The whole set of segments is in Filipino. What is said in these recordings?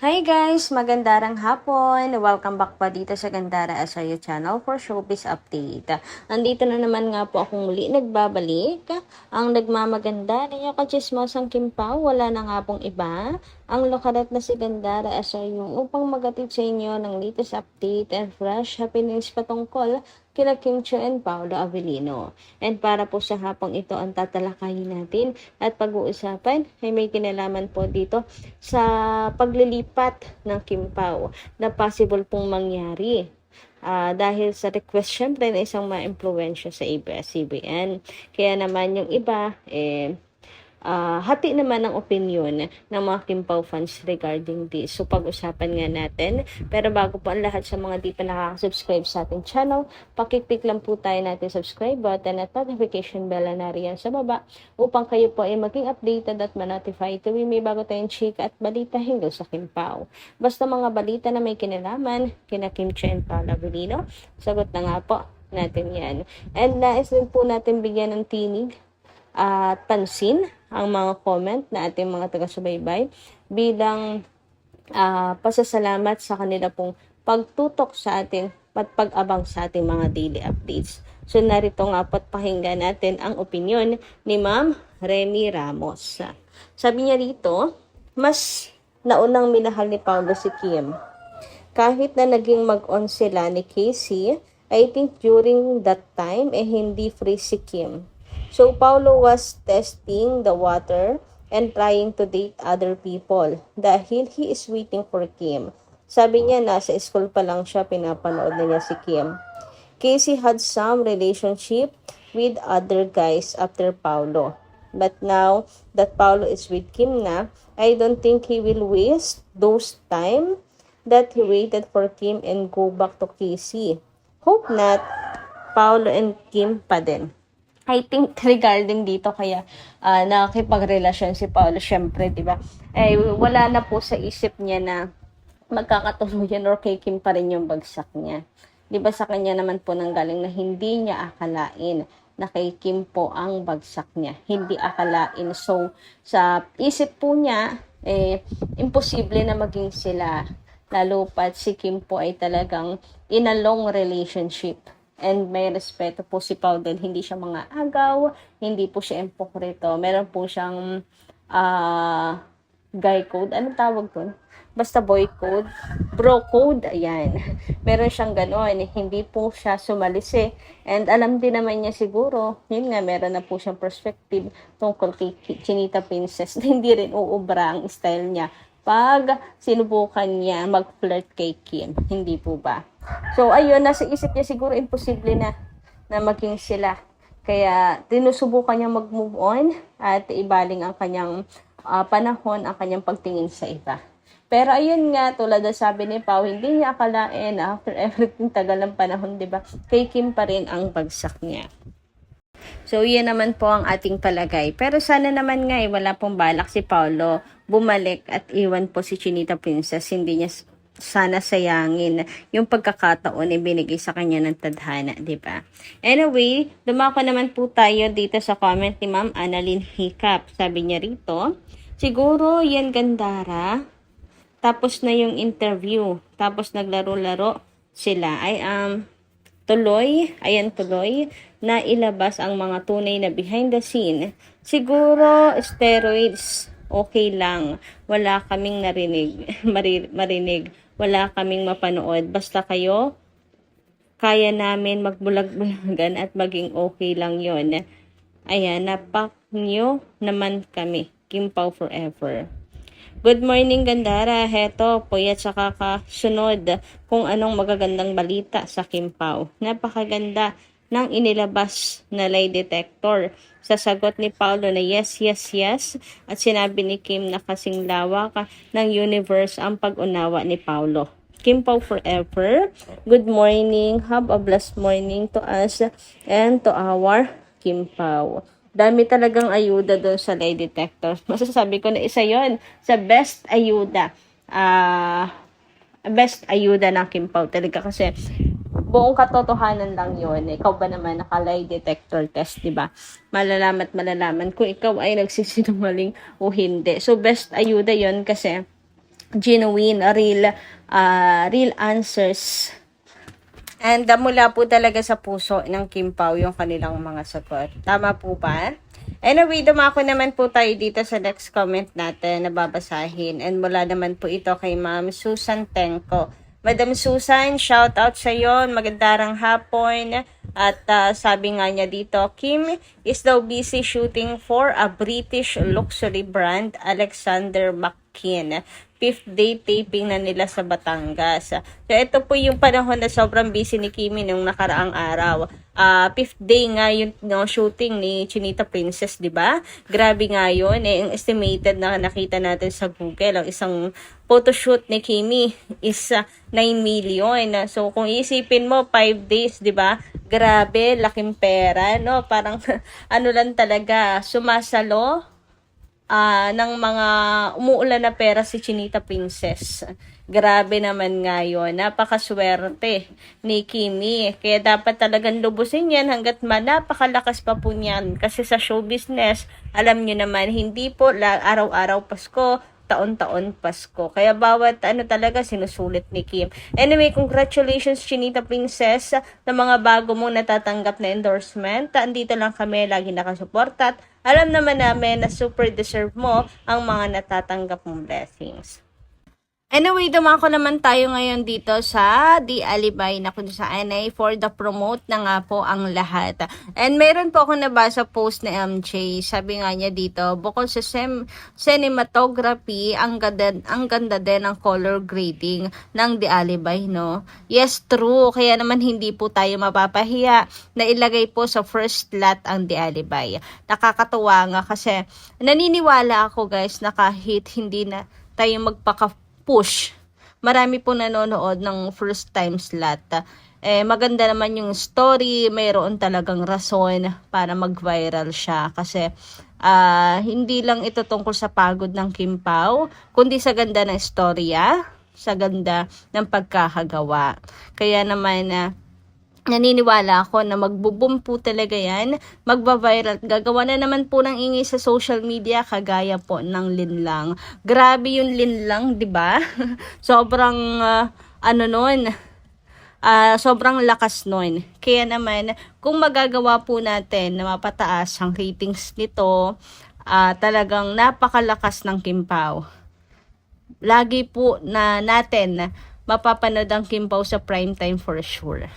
Hi guys! Magandarang hapon! Welcome back pa dito sa Gandara Asayo Channel for Showbiz Update. Nandito na naman nga po akong muli nagbabalik. Ang nagmamaganda ninyo kachismosang Kim Pao, wala na nga pong iba. Ang lokalat na si Gandara Asayo upang magatid sa inyo ng latest update and fresh happenings patungkol kila Kim Chiu and Paolo Avellino. And para po sa hapong ito ang tatalakayin natin at pag-uusapan ay may kinalaman po dito sa paglilipat ng Kim Pao na possible pong mangyari. Dahil sa request syempre na isang ma-impluwensya sa ABS-CBN. Kaya naman yung iba, hati naman ang opinion ng mga Kim Pao fans regarding this. So, pag-usapan nga natin. Pero bago po ang lahat sa mga di pa nakaka-subscribe sa ating channel, pakiclick lang po tayo natin subscribe button at notification bell na nariyan sa baba upang kayo po ay maging updated at ma-notify tuwing may bago tayong chika at balita hinggil sa Kim Pao. Basta mga balita na may kinalaman, kina Kim Chiu and Paolo Avellino, sagot na nga po natin yan. And nais din po natin bigyan ng tinig at pansin ang mga comment na ating mga taga-subaybay bilang pasasalamat sa kanila pong pagtutok sa ating at pag-abang sa ating mga daily updates. So narito nga po at pakinggan natin ang opinion ni Ma'am Remy Ramos. Sabi niya rito, mas naunang minahal ni Paolo si Kim. Kahit na naging mag-on sila ni Casey, I think during that time, hindi free si Kim. So, Paolo was testing the water and trying to date other people dahil he is waiting for Kim. Sabi niya, nasa school pa lang siya, pinapanood na niya si Kim. Casey had some relationship with other guys after Paolo. But now that Paolo is with Kim na, I don't think he will waste those time that he waited for Kim and go back to Casey. Hope not, Paolo and Kim pa din. I think regarding dito kaya nakikipagrelasyon si Paolo, syempre, di ba? Wala na po sa isip niya na magkakatuluyan or kay Kim pa rin yung bagsak niya. Di ba sa kanya naman po nanggaling na hindi niya akalain na kay Kim po ang bagsak niya. Hindi akalain. So, sa isip po niya, imposible na maging sila. Lalo pat si Kim po ay talagang in a long relationship. And may respeto po si Pao dahil hindi siya mga agaw, hindi po siya impokrito. Meron po siyang guy code. Anong tawag doon? Basta boy code. Bro code. Ayan. Meron siyang gano'n. Hindi po siya sumalisi. And alam din naman niya siguro, yun nga, meron na po siyang perspective tungkol kay Chinita Princess na hindi rin uubra ang style niya pag sinubukan niya mag-flirt kay Kim. Hindi po ba? So, ayun, nasa isip niya siguro imposible na maging sila. Kaya, tinusubukan niya mag-move on at ibaling ang kanyang panahon, ang kanyang pagtingin sa iba. Pero ayun nga, tulad na sabi ni Pao, hindi niya akalain after everything tagal ng panahon, di ba? Kay Kim pa rin ang bagsak niya. So, yan naman po ang ating palagay. Pero sana naman nga wala pong balak si Paolo bumalik at iwan po si Chinita Princess. Hindi niya sana sayangin yung pagkakataon na binigay sa kanya ng tadhana, di ba? Anyway, dumako naman po tayo dito sa comment ni Ma'am Annalyn Hiccup. Sabi niya rito, siguro yan Gandara, tapos na yung interview, tapos naglaro-laro sila. Tuloy na ilabas ang mga tunay na behind the scene. Siguro steroids, okay lang. Wala kaming marinig. Wala kaming mapanood. Basta kayo, kaya namin magbulag-bulagan at maging okay lang yon. Ayan, napak nyo naman kami. Kim Pao forever. Good morning Gandara, heto puyat sa kakasunod kung anong magagandang balita sa Kim Pao. Napakaganda ng inilabas na lie detector sa sagot ni Paolo na yes, yes, yes at sinabi ni Kim na kasing lawak ng universe ang pag-unawa ni Paolo. Kim Pao forever. Good morning, have a blessed morning to us and to our Kim Pao. Dami talagang ayuda doon sa lie detector. Masasabi ko na isa yon sa best ayuda. Best ayuda ng Kim Pao talaga kasi buong katotohanan lang yon. Ikaw ba naman naka-lie detector test, di ba? Malalaman kung ikaw ay nagsisinungaling o hindi. So, best ayuda yon kasi genuine, real answers. And mula po talaga sa puso ng Kim Pao yung kanilang mga sagot. Tama po ba? Anyway, dumako naman po tayo dito sa next comment natin na babasahin. And mula naman po ito kay Ma'am Susan Tenko. Madam Susan, shout out sa iyo. Magandang hapon. At sabi nga niya dito, Kim is daw busy shooting for a British luxury brand, Alexander McQueen. 5th day taping na nila sa Batangas. So, ito po yung panahon na sobrang busy ni Kimi nung nakaraang araw. 5th day nga yung shooting ni Chinita Princess, di ba? Grabe nga yun. Yung estimated na nakita natin sa Google, ang isang photoshoot ni Kimi is 9 million. So, kung isipin mo, 5 days, di ba? Grabe, laking pera, no? Parang, ano lang talaga, sumasalo ng mga umuulan na pera si Chinita Princess. Grabe naman nga yun. Napakaswerte ni Kimi. Kaya dapat talagang lubusin yan hanggat napakalakas pa po niyan. Kasi sa show business, alam nyo naman, hindi po araw-araw Pasko, taon-taon Pasko. Kaya bawat talaga sinusulit ni Kim. Anyway, congratulations Chinita Princess sa mga bago mong natatanggap na endorsement. Andito lang kami, lagi nakasuporta. Alam naman namin na super deserve mo ang mga natatanggap mong blessings. Anyway, dumako naman tayo ngayon dito sa The Alibay na kung saan ay for the promote na nga po ang lahat. And meron po ako nabasa post ni MJ. Sabi nga niya dito, bukod sa cinematography, ang ganda din ng color grading ng The Alibay, no? Yes, true. Kaya naman hindi po tayo mapapahiya na ilagay po sa first lot ang The Alibay. Nakakatuwa nga kasi naniniwala ako guys na kahit hindi na tayo push. Marami po nanonood ng first time slot. Maganda naman yung story, mayroon talagang rason para mag-viral siya kasi hindi lang ito tungkol sa pagod ng Kim Pao, kundi sa ganda ng storya, sa ganda ng pagkakagawa. Kaya naman naniniwala ako na magbo-boom po talaga yan, magba-viral. Gagawa na naman po ng ingay sa social media kagaya po ng Linlang. Grabe yung Linlang, 'di ba? Sobrang sobrang lakas nun. Kaya naman kung magagawa po natin na mapataas ang ratings nito, talagang napakalakas ng Kim Pao. Lagi po na natin mapapanood ang Kim Pao sa primetime for sure.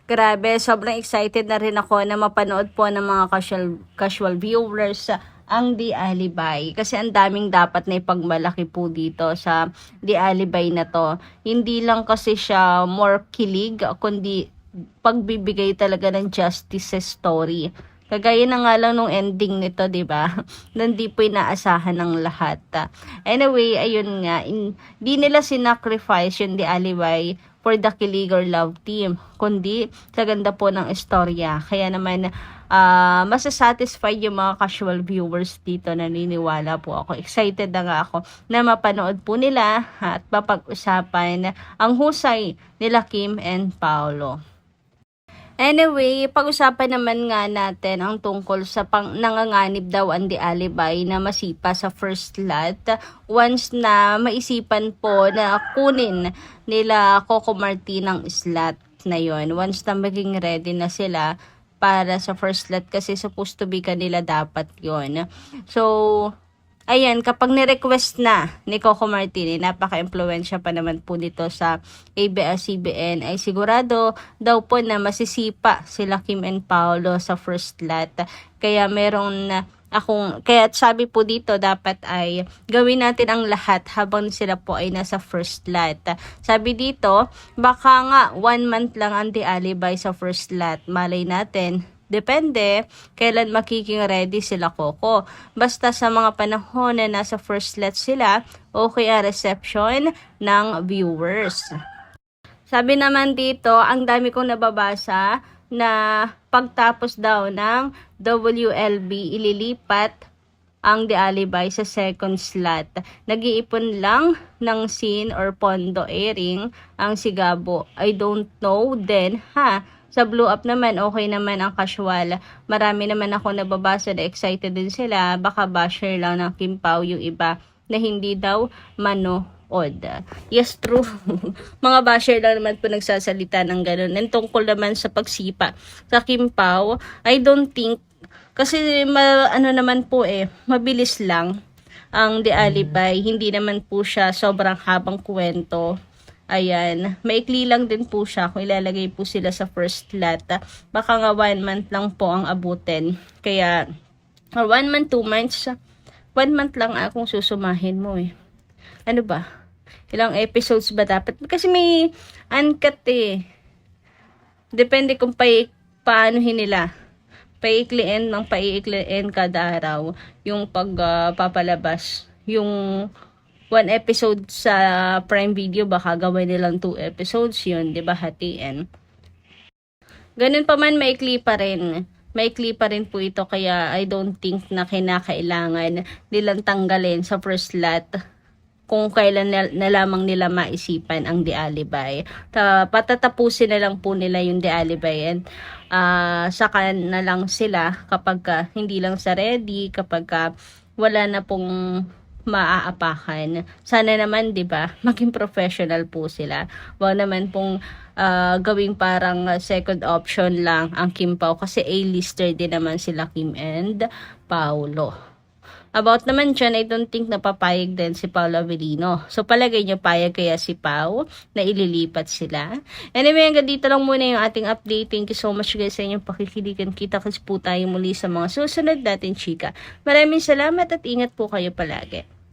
Grabe, sobrang excited na rin ako na mapanood po ng mga casual viewers ang The Alibay. Kasi ang daming dapat na ipagmalaki po dito sa The Alibay na to. Hindi lang kasi siya more kilig, kundi pagbibigay talaga ng justice sa story. Kagaya na nga lang nung ending nito, 'di ba? Hindi po inaasahan ng lahat. Anyway, ayun nga, hindi nila sinacrifice yung The Alibay for the Kilig or Love team, kundi sa ganda po ng istorya. Kaya naman masasatisfied yung mga casual viewers dito, naniniwala po ako. Excited na nga ako na mapanood po nila at mapag-usapan ang husay nila Kim and Paolo. Anyway, pag-usapan naman nga natin ang tungkol sa nanganganib daw ang The Alibay na masipa sa first lot once na maisipan po na kunin nila Coco Martin ang slot na yon. Once na maging ready na sila para sa first lot kasi supposed to be kanila dapat yon. So, ayan, kapag ni-request na ni Coco Martin, napaka-impluensya pa naman po nito sa ABS-CBN, ay sigurado daw po na masisipa sila Kim and Paolo sa first lot. Kaya kaya sabi po dito, dapat ay gawin natin ang lahat habang sila po ay nasa first lot. Sabi dito, baka nga 1 month lang ang The Alibay sa first lot. Malay natin, depende kailan magiging ready sila Coco. Basta sa mga panahon na nasa first lot sila, okay ang reception ng viewers. Sabi naman dito, ang dami kong nababasa na pagtapos daw ng WLB, ililipat ang The Alibay sa second slot. Nag-iipon lang ng scene or pondo airing ang Sigabo. I don't know then, Sa Blue Up naman, okay naman ang casual. Marami naman ako nababasa na excited din sila. Baka basher lang ng Kim Pao yung iba. na hindi daw manood. Yes, true. Mga basher lang naman po nagsasalita ng ganun. And tungkol naman sa pagsipa sa Kim Pao, I don't think, kasi ano naman po mabilis lang ang The Alibay. Hindi naman po siya sobrang habang kwento. Ayan, maikli lang din po siya kung ilalagay po sila sa first lot. Baka nga 1 month lang po ang abutin. Kaya, 1 month, 2 months, 1 month lang akong susumahin mo Ano ba? Ilang episodes ba dapat? Kasi may uncut Depende kung paanohin nila. Paiikliin ng paiikliin kada araw yung pagpapalabas. Yung 1 episode sa Prime Video, baka gawin nilang 2 episodes yun, di ba, hatiin. Ganun pa man, maikli pa rin. Maikli pa rin po ito, kaya I don't think na kinakailangan nilang tanggalin sa first lot kung kailan na lamang nila maisipan ang The Alibay. Patatapusin na lang po nila yung The Alibay, and saka na lang sila kapag hindi lang sa ready, kapag wala na pong maaapakan. Sana naman, 'di ba, maging professional po sila. Wag naman pong gawing parang second option lang ang Kim Pao, kasi A-lister din naman sila Kim and Paolo. About naman dyan, I don't think napapayag din si Paolo Avellino. So, palagay nyo, payag kaya si Pao na ililipat sila? Anyway, hanggang dito lang muna yung ating update. Thank you so much guys sa inyong pakikiligan. Kita-kits po tayo muli sa mga susunod natin, chika. Maraming salamat at ingat po kayo palagi.